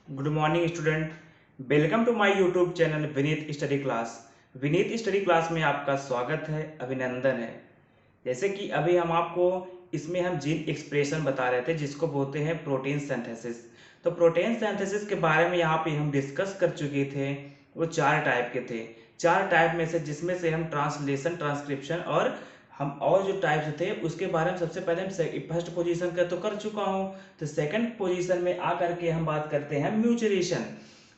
Good morning student. Welcome to my YouTube channel Vineet study class. Vineet study class में आपका स्वागत है, अभिनंदन है। जैसे कि अभी हम आपको इसमें हम जीन एक्सप्रेशन बता रहे थे जिसको बोलते हैं प्रोटीन सिंथेसिस। तो प्रोटीन सिंथेसिस के बारे में यहाँ पे हम डिस्कस कर चुके थे। वो चार टाइप के थे, चार टाइप में से जिसमें से हम ट्रांसलेशन, ट्रांसक्रिप्शन और हम और जो टाइप्स थे उसके बारे में सबसे पहले हम फर्स्ट पोजीशन का तो कर चुका हूँ। तो सेकंड पोजीशन में आकर के हम बात करते हैं म्यूचुरेशन।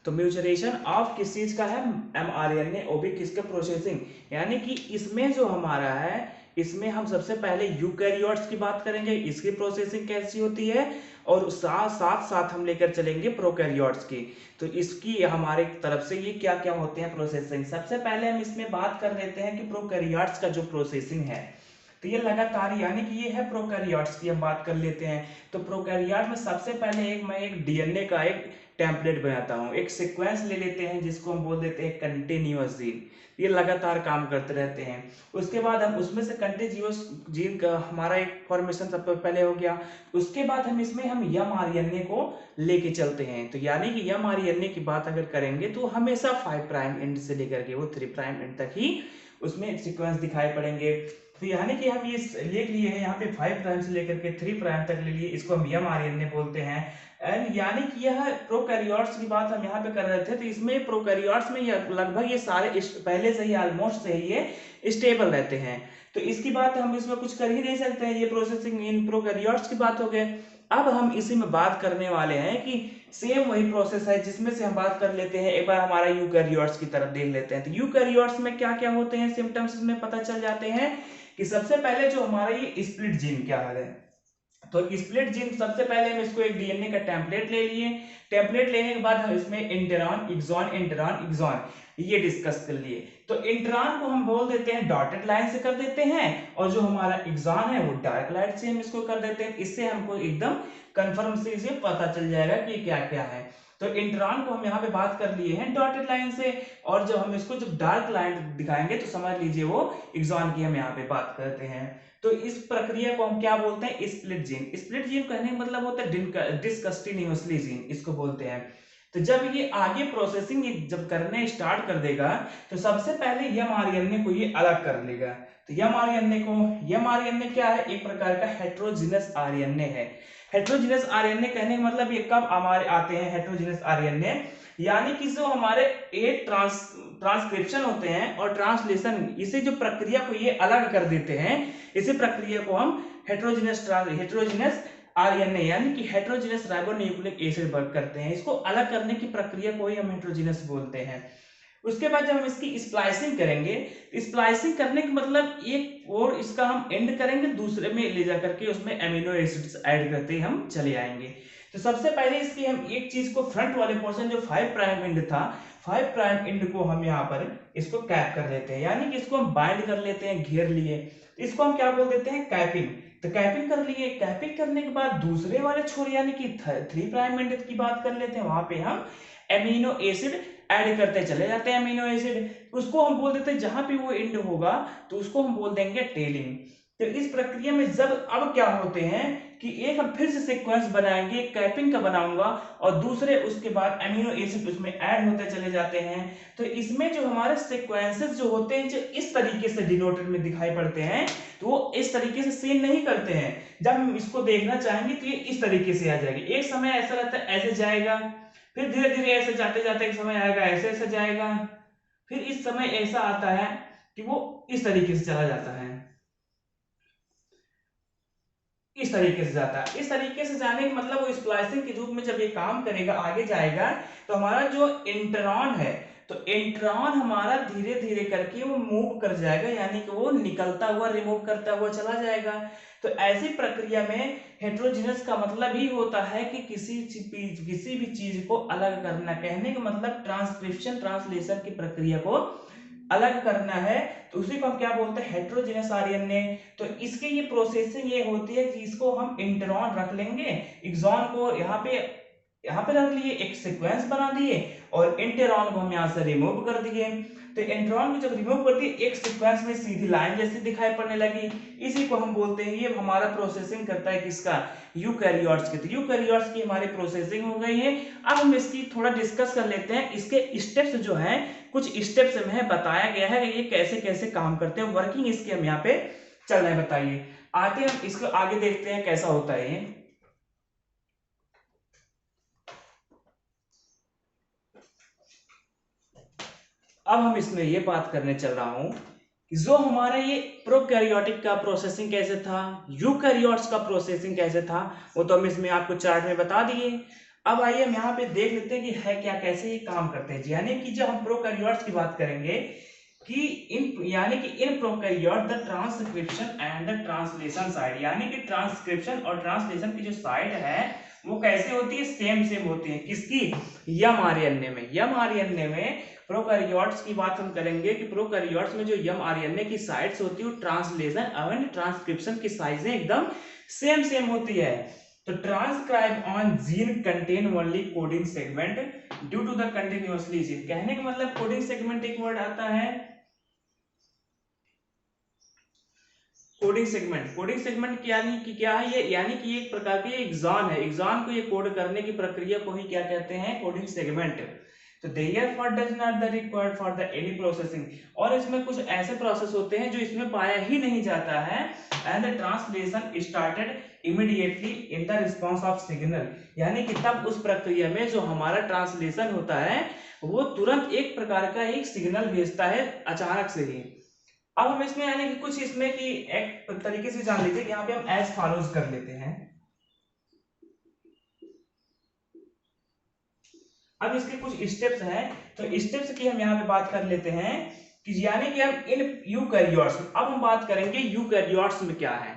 तो म्यूचुरेशन ऑफ किस चीज का है? mRNA वो भी किसके प्रोसेसिंग, यानी कि इसमें जो हमारा है इसमें हम सबसे पहले यूकैरियोट्स की बात करेंगे, इसकी प्रोसेसिंग कैसी होती है, और साथ साथ साथ हम लेकर चलेंगे प्रोकैरियोट्स की। तो इसकी हमारे तरफ से ये क्या क्या होते हैं प्रोसेसिंग। सबसे पहले हम इसमें बात कर लेते हैं कि प्रोकैरियोट्स का जो प्रोसेसिंग है, तो ये लगातार यानी कि ये है प्रोकैरियोट्स की हम बात कर लेते हैं। तो प्रोकैरियोट में सबसे पहले मैं एक डीएनए का एक टेम्पलेट बनाता हूँ, एक सीक्वेंस ले लेते हैं जिसको हम बोल देते हैं कंटिन्यूअस जीन। ये लगातार काम करते रहते हैं। उसके बाद हम उसमें से कंटिन्यूअस जीन का हमारा एक फॉर्मेशन सबसे पहले हो गया। उसके बाद हम इसमें हम mRNA को लेके चलते हैं। तो यानी कि mRNA की बात अगर करेंगे तो हमेशा 5 प्राइम एंड से लेकर के वो 3 प्राइम एंड तक ही उसमें सीक्वेंस दिखाई पड़ेंगे। तो यानी कि हम ये लिख लिए हैं यहाँ पे 5 प्राइम से लेकर के 3 प्राइम तक ले लिए, इसको हम mRNA बोलते हैं। एंड यानी कि यह प्रोकैरियोट्स की बात हम यहाँ पे कर रहे थे, तो इसमें प्रोकैरियोट्स में लगभग ये सारे पहले से ही ऑलमोस्ट से ही ये स्टेबल रहते हैं। तो इसकी बात हम इसमें कुछ कर ही नहीं सकते हैं, ये प्रोसेसिंग इन प्रोकैरियोट्स की बात हो गए। अब हम इसी में बात करने वाले हैं कि सेम वही प्रोसेस है जिसमें से हम बात कर लेते हैं। एक बार हमारा यूकैरियोट्स की तरफ देख लेते हैं। तो यूकैरियोट्स में क्या क्या होते हैं सिम्टम्स इसमें पता चल जाते हैं कि सबसे पहले जो हमारा ये स्प्लिट जीन क्या है। तो स्प्लिट जीन सबसे पहले हम इसको एक डीएनए का टेम्पलेट ले लिए। टेम्पलेट लेने के बाद हम इसमें इंटरॉन, एक्सॉन, इंटरॉन, एक्सॉन ये डिस्कस कर लिए। तो इंटरॉन को हम बोल देते हैं डॉटेड लाइन से कर देते हैं, और जो हमारा एक्सॉन है वो डार्क लाइट से हम इसको कर देते हैं। इससे हमको एकदम कंफर्म से इसे पता चल जाएगा कि क्या क्या है। तो इंटरॉन को हम यहाँ पे बात कर लिए हैं डॉटेड लाइन से, और जब हम इसको जब डार्क लाइन दिखाएंगे तो समझ लीजिए वो एक्सॉन की हम यहाँ पे बात करते हैं। तो इस प्रक्रिया को हम क्या बोलते हैं? Split gene. स्प्लिट जीन कहने का मतलब होता है डिसकंटिन्यूअसली जीन, इसको बोलते हैं। तो जब ये आगे प्रोसेसिंग जब करने स्टार्ट कर देगा तो सबसे पहले mRNA को ये अलग कर लेगा। तो mRNA क्या है? एक प्रकार का हेट्रोजीनस आरएनए है। हेट्रोजीनस आरएनए कहने का मतलब ये कब हमारे आते हैं हेट्रोजीनस आरएनए, यानी कि जो हमारे एक ट्रांसक्रिप्शन होते हैं और ट्रांसलेशन, इसे जो प्रक्रिया को ये अलग कर देते हैं, इसी प्रक्रिया को हम हेट्रोजीनस आरएनए यानी कि हेट्रोजीनस राइबोन्यूक्लिक एसिड वर्क करते हैं। इसको अलग करने की प्रक्रिया को ही हम हेट्रोजीनस बोलते हैं। उसके बाद जब हम इसकी स्प्लाइसिंग करेंगे, स्प्लाइसिंग करने का मतलब एक और इसका हम एंड करेंगे, दूसरे में ले जा करके उसमें अमीनो एसिड्स ऐड करते हम चले आएंगे। तो सबसे पहले इसकी हम एक चीज को फ्रंट वाले पोर्शन जो 5 प्राइम एंड था, 5 प्राइम एंड को हम यहाँ पर इसको कैप कर लेते हैं, यानी कि इसको हम बाइंड कर लेते हैं, घेर लिए। तो इसको हम क्या बोल देते हैं? कैपिंग। तो कैपिंग कर लिए। कैपिंग करने के बाद दूसरे वाले छोर यानी कि 3 प्राइम एंड की बात कर लेते हैं, वहां पे हम एमिनो एसिड ऐड करते चले जाते हैं। अमीनो एसिड उसको हम बोल देते हैं, जहां पे वो एंड होगा तो उसको हम बोल देंगे टेलिंग। तो इस प्रक्रिया में जब अब क्या होते हैं कि एक हम फिर से सीक्वेंस बनाएंगे, कैपिंग का बनाऊंगा, और दूसरे उसके बाद अमीनो एसिड उसमें ऐड होते चले जाते हैं। तो इसमें जो हमारे सीक्वेंसेस जो होते हैं जो इस तरीके से डिनोटेड में दिखाई पड़ते हैं, तो वो इस तरीके से सीन नहीं करते हैं। जब हम इसको देखना चाहेंगे तो ये इस तरीके से आ जाएगी। एक समय ऐसा रहता है ऐसे जाएगा, फिर धीरे धीरे ऐसे जाते जाते एक समय आएगा ऐसे ऐसे जाएगा, फिर इस समय ऐसा आता है कि वो इस तरीके से चला जाता है, इस तरीके से जाता है। इस तरीके से जाने का मतलब वो स्प्लाइसिंग के रूप में जब ये काम करेगा, आगे जाएगा, तो हमारा जो इंट्रॉन है, तो इंट्रॉन हमारा धीरे धीरे करके वो मूव कर जाएगा, यानी कि वो निकलता हुआ, रिमूव करता हुआ चला जाएगा। तो ऐसी प्रक्रिया में हेट्रोजीनस का मतलब ही होता है कि किसी भी चीज को अलग करना। कहने का मतलब ट्रांसक्रिप्शन, ट्रांसलेशन की प्रक्रिया को अलग करना है, तो उसी को हम क्या बोलते हैं? Heterogeneous RNA. तो इसकी ये प्रोसेसिंग ये होती है कि इसको हम इंटरॉन रख लेंगे, एक्सॉन को यहाँ पे यहाँ पे रख लिए, एक सीक्वेंस बना दिए और इंटेरॉन को हम यहाँ से रिमूव कर दिए। तो इंटेरॉन को जब रिमूव कर दिए एक सीक्वेंस में सीधी लाइन जैसी दिखाई पड़ने लगी, इसी को हम बोलते हैं, ये हमारा प्रोसेसिंग करता है किसका, यूकैरियोट्स की। तो यूकैरियोट्स की हमारी प्रोसेसिंग हो गई है। अब हम इसकी थोड़ा डिस्कस कर लेते हैं, इसके स्टेप्स जो हैं, कुछ स्टेप्स में बताया गया है कि ये कैसे कैसे काम करते हैं, वर्किंग इसकी हम यहाँ पे चल रहे हैं। बताइए, आते हम इसको आगे देखते हैं कैसा होता है ये। अब हम इसमें ये बात करने चल रहा हूं कि जो हमारा ये प्रोकैरियोटिक का प्रोसेसिंग कैसे था, यूकैरियोट्स का प्रोसेसिंग कैसे था, वो तो हम इसमें आपको चार्ट में बता दिए। अब आइए हम यहाँ पे देख लेते हैं कि है क्या, कैसे ये काम करते हैं। यानी कि जब हम प्रोकैरियोट्स की बात करेंगे कि in prokaryote the transcription and the translation side, यानी कि ट्रांसक्रिप्शन और ट्रांसलेशन की जो साइड है वो कैसे होती है, सेम होती है। किसकी, एमआरएनए में। एमआरएनए में प्रोकैरियोट्स की बात हम करेंगे कि प्रोकैरियोट्स में जो एमआरएनए की साइट्स होती है, ट्रांसलेशन एवं ट्रांसक्रिप्शन की साइजें एकदम सेम होती है। तो transcribe on gene contain only coding segment due to the continuously gene. कहने का मतलब कोडिंग सेगमेंट एक वर्ड आता है, कोडिंग सेगमेंट यानी कि क्या है ये, यानी कि एक प्रकार की एग्जाम है, एग्जाम को ये कोड करने की प्रक्रिया को ही क्या कहते हैं, कोडिंग सेगमेंट। तो therefore does not the required for the any processing, और इसमें कुछ ऐसे प्रोसेस होते हैं जो इसमें पाया ही नहीं जाता है। and the translation started immediately in the response of signal, यानी कि तब उस प्रक्रिया में जो हमारा ट्रांसलेशन होता है वो तुरंत एक प्रकार का एक सिग्नल भेजता है अचानक से ही। अब हम इसमें यानी कि कुछ इसमें कि एक तरीके से जान लीजिए, यहाँ पे हम एज फॉलोज कर लेते हैं। अब इसके कुछ स्टेप्स हैं, तो स्टेप्स की हम यहाँ पे बात कर लेते हैं कि यानी कि हम इन यूकैरियोट्स, अब हम बात करेंगे यूकैरियोट्स में क्या है।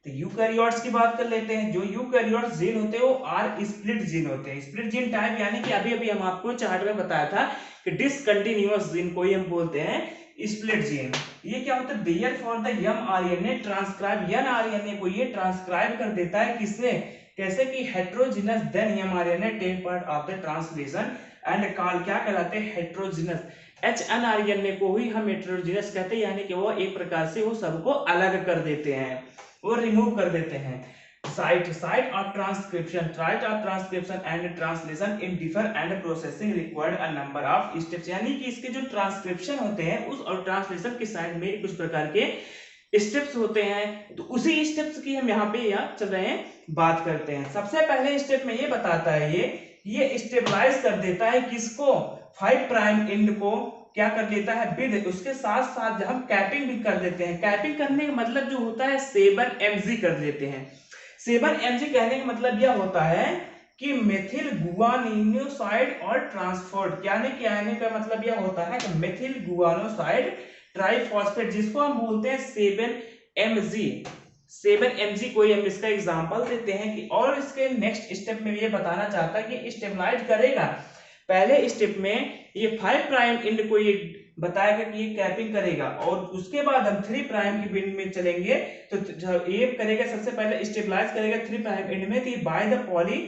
तो यूकैरियोट्स की बात कर लेते हैं। जो यूकैरियोट्स जीन होते हैं वो आर स्प्लिट जीन होते हैं। स्प्लिट जीन टाइप यानी कि अभी हम आपको चार्ट में बताया था कि डिसकंटिन्यूअस जीन को ही हम बोलते हैं स्प्लिट जीन। ये क्या होता है, there for the mRNA transcribe, mRNA को ये ट्रांसक्राइब कर देता है किससे, कैसे कि heterogeneous then mRNA take part of the translation and call, क्या कहलाते हैं, हेट्रोजिनस। एचएनआरएनए को ही हम हेट्रोजिनस कहते हैं, यानी कि वो एक प्रकार से वो सबको अलग कर देते हैं, वो रिमूव कर देते हैं। Site of transcription and translation in differ and processing required a number of steps, यानी कि इसके जो ट्रांसक्रिप्शन होते हैं उस और ट्रांसलेशन की साइड में कुछ प्रकार के स्टेप्स होते हैं। तो उसी स्टेप्स की हम यहाँ पे चल रहे हैं बात करते हैं। सबसे पहले स्टेप में ये बताता है, ये स्टेबलाइज कर देता है किसको, 5 प्राइम एंड को क्या कर लेता है, विद उसके साथ साथ हम कैपिंग भी कर देते हैं। कैपिंग करने का मतलब जो होता है 7mg कर देते हैं। 7mg कहने का मतलब यह होता है कि मेथिल गुआनिनोसाइड और ट्रांसफर्ड, यानी कि कहने का मतलब यह होता है कि मेथिल गुआनोसाइड ट्राइफॉस्फेट, जिसको हम बोलते हैं 7mg कोई हम इसका एग्जांपल देते हैं कि, और इसके नेक्स्ट स्टेप में ये बताना चाहता है कि स्टेबलाइज करेगा। पहले स्टेप में ये 5 प्राइम एंड को ये बताएगा कि ये कैपिंग करेगा, और उसके बाद हम 3 प्राइम की एंड में चलेंगे तो ये करेगा, सबसे पहले स्टेबलाइज करेगा 3 प्राइम एंड में, तो ये बाय द पॉली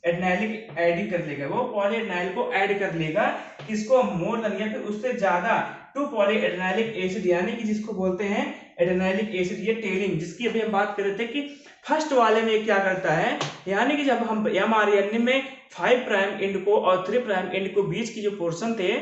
एडेनाइलिक एडिंग कर लेगा, वो पॉली एडेनाइल को ऐड कर लेगा किसको, मोर देन या फिर उससे ज्यादा 2 पॉली एडेनाइलिक एसिड, यानी कि जिसको बोलते हैं एडेनाइलिक एसिड। ये टेलिंग जिसकी अभी हम बात कर रहे थे कि फर्स्ट वाले में क्या करता है, यानी कि जब हम एमआरएनए में 5 प्राइम एंड को और 3 प्राइम एंड को बीच की जो पोर्शन थे,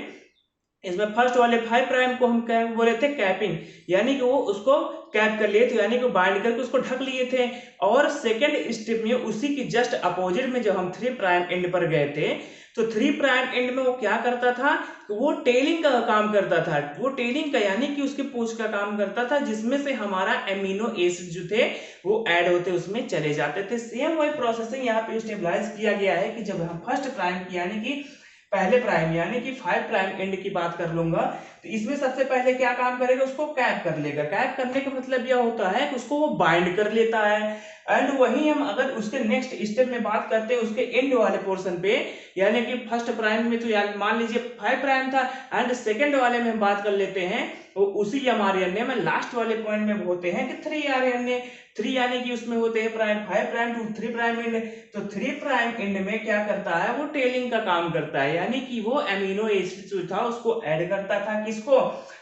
इसमें फर्स्ट वाले 5 प्राइम को हम क्या बोले थे, कैपिंग, यानी कि वो उसको कैप कर लिए थे, यानी कि बाइंड करके उसको ढक लिए थे। और सेकंड स्टेप में उसी की जस्ट अपोजिट में जब हम 3 प्राइम एंड पर गए थे, तो 3 प्राइम एंड में वो क्या करता था, वो टेलिंग का काम करता था। वो टेलिंग का यानी कि उसके पोस्ट का काम करता था, जिसमें से हमारा एमिनो एसिड जो थे वो ऐड होते उसमें चले जाते थे। सेम वही प्रोसेसिंग यहाँ पे स्टेबलाइज किया गया है कि जब हम फर्स्ट प्राइम की यानी कि पहले प्राइम यानी कि 5 प्राइम एंड की बात कर लूंगा, तो इसमें सबसे पहले क्या काम करेगा, उसको कैप कर लेगा। कैप करने का मतलब यह होता है कि उसको वो बाइंड कर लेता है। एंड वही हम अगर उसके नेक्स्ट स्टेप में बात करते हैं उसके एंड वाले पोर्शन पे, यानी कि फर्स्ट प्राइम में तो यार मान लीजिए 5 प्राइम था, एंड सेकंड वाले में हम बात कर लेते हैं वो उसी mRNA में लास्ट वाले पॉइंट में होते हैं कि 3 RNA, 3 यानी कि उसमें होते हैं prime 5 prime to 3 prime end. तो 3 प्राइम एंड में क्या करता है वो टेलिंग का काम करता है, यानी कि वो अमीनो एसिड जो था उसको ऐड करता था, किसको,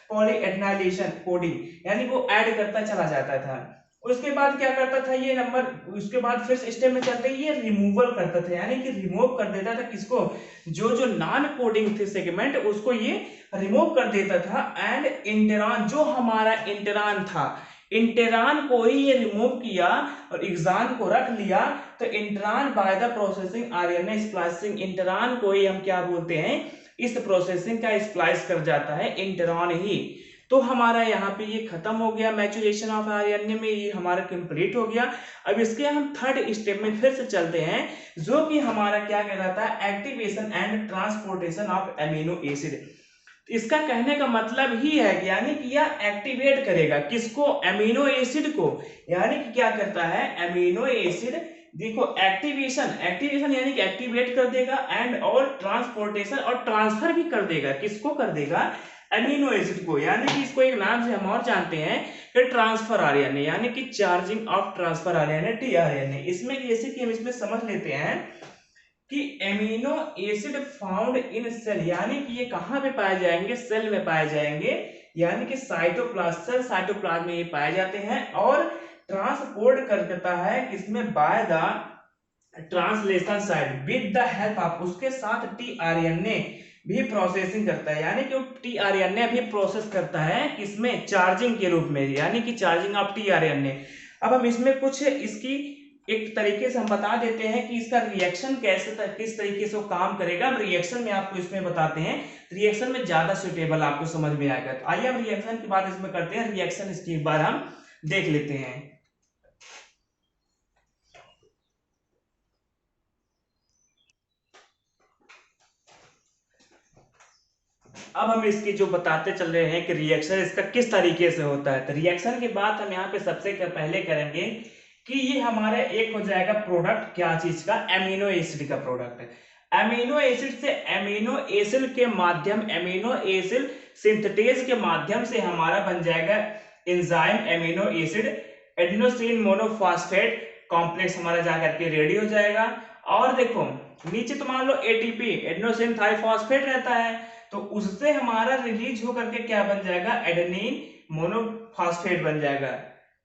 पॉलीएडेनाइलेशन कोडिंग, यानी वो ऐड करता चला जाता था। उसके बाद क्या करता था ये नंबर, उसके बाद फिर स्टेप में चलते ये रिमूवल करता था, यानी कि रिमूव कर देता था किसको, जो जो नॉन कोडिंग थे सेगमेंट उसको ये रिमूव कर देता था। एंड इंटेरॉन, जो हमारा इंटेरॉन था, इंटेरॉन को ही ये रिमूव किया और एक्सान को रख लिया। तो intron by the processing RNA splicing, intron को ही हम क्या बोलते हैं, इस प्रोसेसिंग का स्प्लाइस कर जाता है इंटेरॉन ही। तो हमारा यहाँ पे ये खत्म हो गया मैच्योरेशन ऑफ आरएनए में, ये हमारा कंप्लीट हो गया। अब इसके हम थर्ड स्टेप में फिर से चलते हैं, जो कि हमारा क्या कहलाता है, activation and transportation of amino acid. इसका कहने का मतलब ही है कि यानी कि यह एक्टिवेट करेगा किसको, एमिनो एसिड को, यानी कि क्या करता है एमिनो एसिड, देखो एक्टिवेशन, एक्टिवेशन यानी कि एक्टिवेट कर देगा, एंड और ट्रांसपोर्टेशन और ट्रांसफर भी कर देगा, किसको कर देगा, एमिनो एसिड को, यानी कि इसको एक नाम से हम और जानते हैं कि ट्रांसफर आरएनए, यानी कि charging of transfer RNA tRNA. इसमें जैसे कि हम इसमें समझ लेते हैं कि amino acid found in cell, यानी कि ये कहां पे पाए जाएंगे, सेल में पाए जाएंगे, यानी कि साइटोप्लाज्म, सेल साइटोप्लाज्म में ये पाए जाते हैं, और ट्रांसपोर्ट करता है किसमें, by the translation side with the help of, उसके साथ टीआरएनए भी प्रोसेसिंग करता है, यानी कि टीआरएनए भी प्रोसेस करता है किसमें, चार्जिंग के रूप में, यानी कि चार्जिंग ऑफ टीआरएनए। अब हम इसमें कुछ इसकी एक तरीके से हम बता देते हैं कि इसका रिएक्शन कैसे, किस तरीके से वो काम करेगा। अब रिएक्शन में आपको इसमें बताते हैं, रिएक्शन में ज्यादा सुटेबल आपको समझ में आएगा। तो आइए हम रिएक्शन की बात इसमें करते हैं, रिएक्शन इसकी एक बार हम देख लेते हैं। अब हम इसकी जो बताते चल रहे हैं कि रिएक्शन इसका किस तरीके से होता है। तो रिएक्शन की बात हम यहाँ पे सबसे पहले करेंगे कि ये हमारे एक हो जाएगा प्रोडक्ट, क्या चीज का, एमिनो एसिड का प्रोडक्ट है। एमिनो एसिड से एमिनो एसिड के माध्यम, एमिनो एसिड सिंथेटेज के माध्यम से हमारा बन जाएगा enzyme amino acid adenosine monophosphate complex हमारा जाकर के रेडी हो जाएगा। और देखो नीचे तो मान लो एटीपी एडेनोसिन थाइफॉस्फेट रहता है, तो उससे हमारा रिलीज होकर के क्या बन जाएगा, एडेनिन मोनोफॉस्फेट बन जाएगा,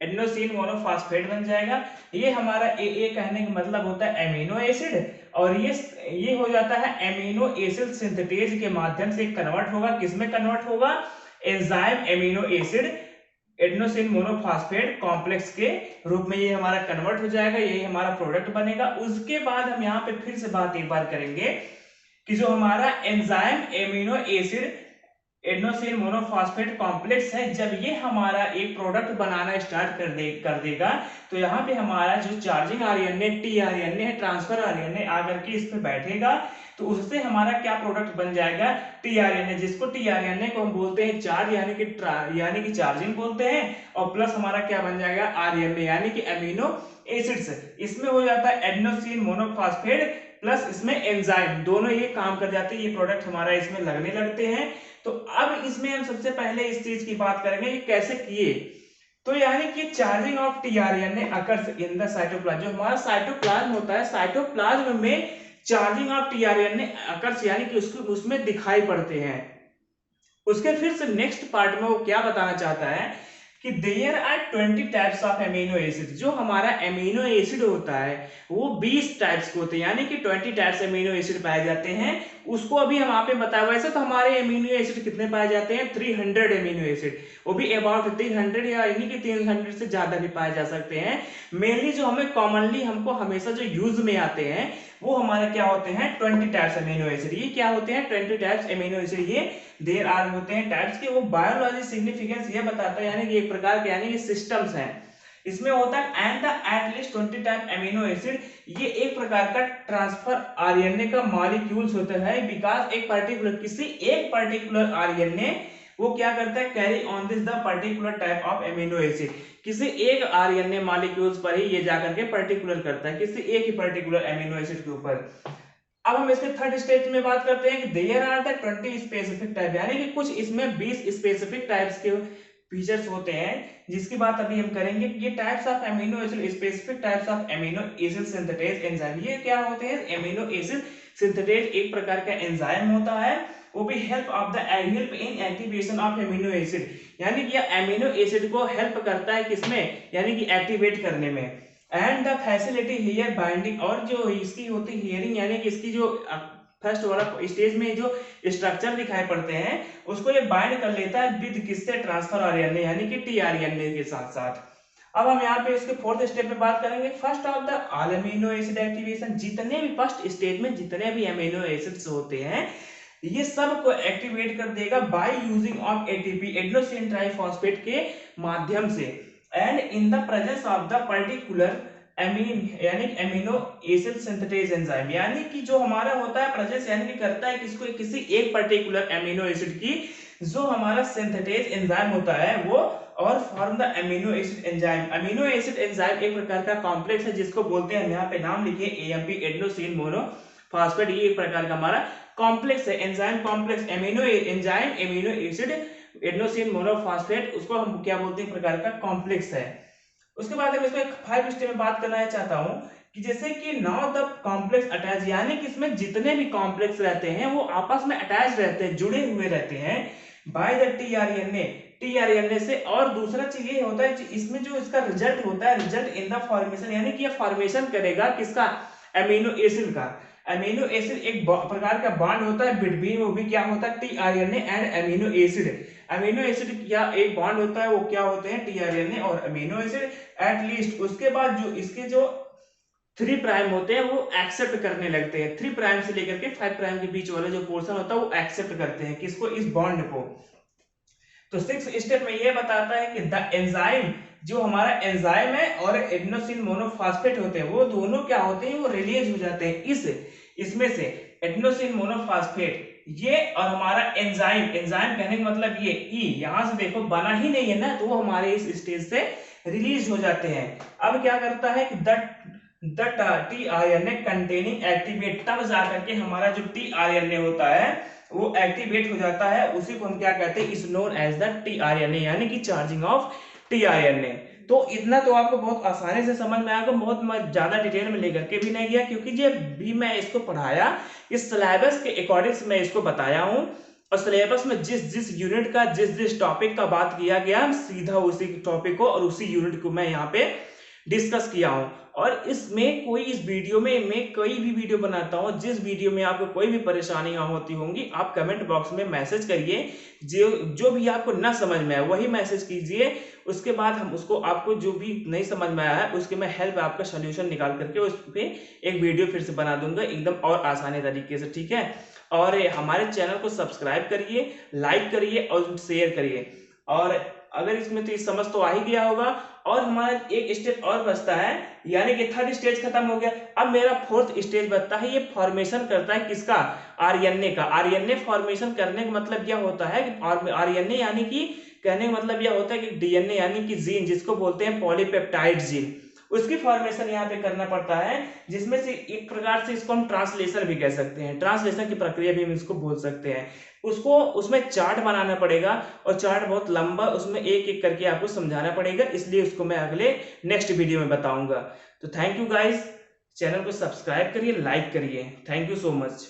एडेनोसिन मोनोफॉस्फेट बन जाएगा। ये हमारा ए कहने का मतलब होता है एमिनो एसिड, और ये हो जाता है एमिनो एसिड सिंथेटेज के माध्यम से कन्वर्ट होगा, किसमें कन्वर्ट होगा, enzyme amino acid adenosine monophosphate complex के रूप में ये हमारा कन्वर्ट हो जाएगा, यही हमारा प्रोडक्ट बनेगा। उसके बाद हम यहाँ पे फिर से बात एक बार करेंगे कि जो हमारा enzyme amino acid adenosine monophosphate complex है, जब ये हमारा एक प्रोडक्ट बनाना स्टार्ट कर देगा, तो यहाँ पे हमारा जो चार्जिंग आरएनए टीआरएनए है, ट्रांसफर आरएनए आकर के इस पे बैठेगा, तो उससे हमारा क्या प्रोडक्ट बन जाएगा, टीआरएनए, जिसको टीआरएनए को हम बोलते हैं चार्ज, यानी कि चार्जिंग बोलते हैं, और प्लस हमारा क्या बन जाएगा आरएनए, यानी कि एमिनो एसिड्स। इसमें हो जाता है एडेनोसिन मोनोफॉस्फेट प्लस इसमें एंजाइम, दोनों ये काम कर जाते हैं, ये प्रोडक्ट हमारा इसमें लगने लगते हैं। तो अब इसमें हम सबसे पहले इस चीज की बात करेंगे कि कैसे किए। तो यानी कि charging of tRNA occurs in the cytoplasm, जो हमारा साइटोप्लाज्म होता है, साइटोप्लाज्म में चार्जिंग ऑफ टीआरएनए अकर्स, यानी कि उसमें दिखाई पड़ते हैं। उसके फिर से नेक्स्ट पार्ट में वो क्या बताना चाहता है कि there are 20 types of amino acid, जो हमारा एमिनो एसिड होता है वो 20 टाइप्स के होते हैं, यानी कि 20 टाइप्स एमिनो एसिड पाए जाते हैं। उसको अभी हम आप बताया, वैसे तो हमारे एमिनो एसिड कितने पाए जाते हैं, 300 एमिनो एसिड, वो भी अबाउट 300 या यानी कि 300 से ज्यादा भी पाए जा सकते हैं। मेनली जो हमें कॉमनली हमको हमेशा जो यूज में आते हैं वो हमारे क्या होते हैं, 20 टाइप्स एमिनो एसिड। ये क्या होते हैं, 20 टाइप्स एमिनो एसिड, ये देयर आर होते हैं टाइप्स के। वो बायोलॉजी सिग्निफिकेंस ये बताता है, यानी कि एक प्रकार के यानी कि सिस्टम्स हैं इसमें होता है। And the at least 20 type amino acid, ये एक प्रकार का ट्रांसफर आरएनए का मॉलिक्यूल्स होता है, बिकॉज एक पर्टिकुलर किसी एक पर्टिकुलर आरएनए वो क्या करता है, carry on this the particular type of amino acid, किसी एक आरएनए मॉलिक्यूल्स पर ही ये जाकर के पर्टिकुलर करता है, किसी एक ही पर्टिकुलर एमिनो एसिड के ऊपर। अब हम इसके थर्ड स्टेज में बात करते हैं कि there are the 20 specific type, यानी कि कुछ इसमें 20 स्पेसिफिक टाइप्स के फीचर्स होते हैं जिसकी बात अभी हम करेंगे। ये types of amino acid, specific types of amino acid synthetase enzyme, ये क्या होते हैं, एमिनो एसिड सिंथेटेज एक प्रकार का एंजाइम होता है, वो भी help in activation of amino acid, यानी कि एमिनो एसिड को हेल्प करता है किसमें, यानी कि एक्टिवेट करने में। And the facility here binding, और जो इसकी होती है हियरिंग, यानी कि इसकी जो फर्स्ट वाला स्टेज में जो स्ट्रक्चर दिखाई पड़ते हैं उसको ये बाइंड कर लेता है विद किससे, ट्रांसफर आरएनए यानी कि टीआरएनए के साथ साथ। अब हम यहाँ पे इसके फोर्थ स्टेप में बात करेंगे, first of the all amino acid activation, जितने भी फर्स्ट स्टेज में जितने भी एमिनो एसिड्स होते हैं ये सब को एक्टिवेट कर देगा by using of ATP, adenosine triphosphate के माध्यम से, and in the presence of the particular amine यानी एमिनो एसिड सिंथेटेज एंजाइम, यानी कि जो हमारा होता है प्रेजेंस, यानी कि करता है किसको, किसी एक पर्टिकुलर एमिनो एसिड की जो हमारा सिंथेटेज एंजाइम होता है वो, और form the amino acid enzyme. Amino acid enzyme एक प्रकार का कॉम्प्लेक्स है जिसको बोलते हैं, हम यहाँ पे नाम लिखिए एएमपी, एडेनोसिन मोनोफॉस्फेट, ये एक प्रकार का हमारा कॉम्प्लेक्स है, enzyme complex, amino enzyme amino acid adenosine monophosphate, उसको हम क्या बोलते हैं, प्रकार का कॉम्प्लेक्स है। उसके बाद हम इसमें 5 स्टेप में बात करना चाहता हूं कि जैसे कि नाउ द कॉम्प्लेक्स अटैच, यानी कि इसमें जितने भी कॉम्प्लेक्स रहते हैं वो आपस में अटैच रहते हैं, जुड़े हुए रहते हैं बाय द टीआरएनए से। और दूसरा चीज ये होता है इसमें जो इसका रिजल्ट होता है, रिजल्ट इन द फॉर्मेशन, यानी कि ये फॉर्मेशन करेगा किसका, एमिनो एसिड का। एमिनो एसिड एक प्रकार का बॉन्ड होता है बिटवीन, वो भी क्या होता है, tRNA and amino acid. Amino acid क्या एक बॉन्ड होता है, वो क्या होते हैं, टीआरएनए और एमिनो एसिड एट लीस्ट। उसके बाद जो इसके जो 3 प्राइम होते हैं वो एक्सेप्ट करने लगते हैं, 3 प्राइम से लेकर के 5 प्राइम के बीच वाला जो पोर्शन होता है वो एक्सेप्ट करते हैं किसको, इस बॉन्ड को। तो 6 स्टेप में ये बताता है कि द एंजाइम, जो हमारा एंजाइम है और एडेनोसिन मोनोफॉस्फेट होते हैं वो दोनों क्या होते हैं, वो रिलीज हो जाते हैं इसमें से एडेनोसिन मोनोफॉस्फेट ये, और हमारा एंजाइम, एंजाइम कहने का मतलब ये ई यहां से देखो बना ही नहीं है ना, तो वो हमारे इस स्टेज से रिलीज हो जाते हैं। अब क्या करता है कि द टीआरएनए कंटेनिंग एक्टिवेट, तब जाकर के हमारा जो टीआरएनए होता है वो एक्टिवेट हो जाता है, उसी को हम क्या कहते हैं, is known as the tRNA, यानी कि चार्जिंग ऑफ टीआरएनए। तो इतना तो आपको बहुत आसानी से समझ में आएगा, बहुत मैं ज्यादा डिटेल में लेकर के भी नहीं गया, क्योंकि जो भी मैं इसको पढ़ाया इस सिलेबस के अकॉर्डिंग मैं इसको बताया हूं, और सिलेबस में जिस जिस यूनिट का जिस टॉपिक का बात किया गया सीधा उसी टॉपिक को और उसी यूनिट को मैं यहाँ पे डिस्कस किया हूं। और इसमें कोई इस वीडियो में मैं कोई भी वीडियो बनाता हूं, जिस वीडियो में आपको कोई भी परेशानियां होती होंगी आप कमेंट बॉक्स में मैसेज करिए, जो भी आपको ना समझ में आए वही मैसेज कीजिए, उसके बाद हम उसको आपको जो भी नहीं समझ में आया है उसके मैं हेल्प आपका सोल्यूशन निकाल करके उस पे एक वीडियो फिर से बना दूंगा एकदम और आसानी तरीके से, ठीक है। और हमारे चैनल को सब्सक्राइब करिए, लाइक करिए और शेयर करिए। और अगर इसमें तो समझ तो आ ही गया होगा, और हमारा एक स्टेप और बचता है, यानी कि थर्ड स्टेज खत्म हो गया। अब मेरा फोर्थ स्टेज बचता है, ये फॉर्मेशन करता है किसका, आरएनए का। आरएनए फॉर्मेशन करने का मतलब क्या होता है कि आरएनए यानी कि कहने का मतलब यह होता है कि डीएनए यानी कि जीन, जिसको बोलते हैं पॉलीपेप्टाइड जीन, उसकी फॉर्मेशन यहाँ पे करना पड़ता है, जिसमें से एक प्रकार से इसको हम ट्रांसलेशन भी कह सकते हैं, ट्रांसलेशन की प्रक्रिया भी हम इसको बोल सकते हैं। उसको उसमें चार्ट बनाना पड़ेगा, और चार्ट बहुत लंबा, उसमें एक एक करके आपको समझाना पड़ेगा, इसलिए उसको मैं अगले नेक्स्ट वीडियो में बताऊंगा। तो थैंक यू गाइस, चैनल को सब्सक्राइब करिए, लाइक करिए, थैंक यू सो मच।